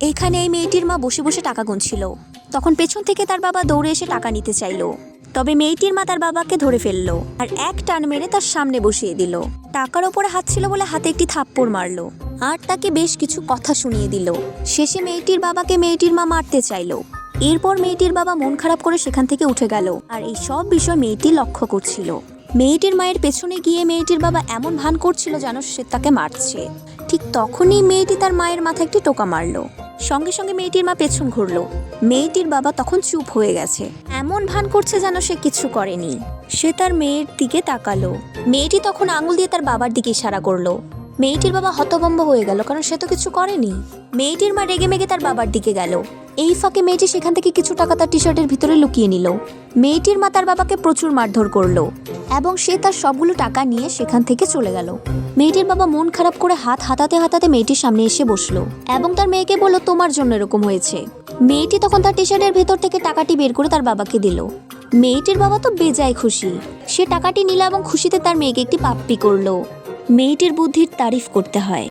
এখানে এই মেয়েটির মা বসে বসে টাকা গুনছিল। তখন পেছন থেকে তার বাবা দৌড়ে এসে টাকা নিতে চাইলো। তবে মেয়েটির মা তার বাবাকে ধরে ফেললো আর এক টান মেরে তার সামনে বসিয়ে দিল। টাকার ওপরে হাত ছিল বলে হাতে একটি থাপ্পড় মারলো আর তাকে বেশ কিছু কথা শুনিয়ে দিল। শেষে মেয়েটির বাবাকে মেয়েটির মা মারতে চাইলো। এরপর মেয়েটির বাবা মন খারাপ করে সেখান থেকে উঠে গেল আর এই সব বিষয় মেয়েটি লক্ষ্য করছিল। মেয়েটির মায়ের পেছনে গিয়ে মেয়েটির বাবা এমন ভান করছিল যেন সে তাকে মারছে। ঠিক তখনই মেয়েটি তার মায়ের মাথায় একটি টোকা মারলো। সঙ্গে সঙ্গে মেয়েটির মা পেছন ঘুরলো। মেয়েটির বাবা তখন চুপ হয়ে গেছে, এমন ভান করছে যেন সে কিছু করেনি। সে তার মেয়ের দিকে তাকালো। মেয়েটি তখন আঙুল দিয়ে তার বাবার দিকে ইশারা করলো। মেয়েটির বাবা হতভম্ব হয়ে গেল, কারণ সে তো কিছু করেনি। মেয়েটির মা রেগে মেগে তার বাবার দিকে গেল। এই ফাঁকে মেয়েটি সেখান থেকে কিছু টাকা তার টি শার্টের ভিতরে লুকিয়ে নিল। মেয়েটির মা তার বাবাকে প্রচুর মারধর করলো এবং সে তার সবগুলো টাকা নিয়ে সেখান থেকে চলে গেল। মেয়েটির বাবা মন খারাপ করে হাত হাতাতে হাতাতে মেয়েটির সামনে এসে বসলো এবং তার মেয়েকে বলল, তোমার জন্য এরকম হয়েছে। মেয়েটি তখন তার টি শার্টের ভেতর থেকে টাকাটি বের করে তার বাবাকে দিল। মেয়েটির বাবা তো বেজায় খুশি। সে টাকাটি নিল এবং খুশিতে তার মেয়েকে একটি পাপ্পি করলো। মেয়েটির বুদ্ধির তারিফ করতে হয়।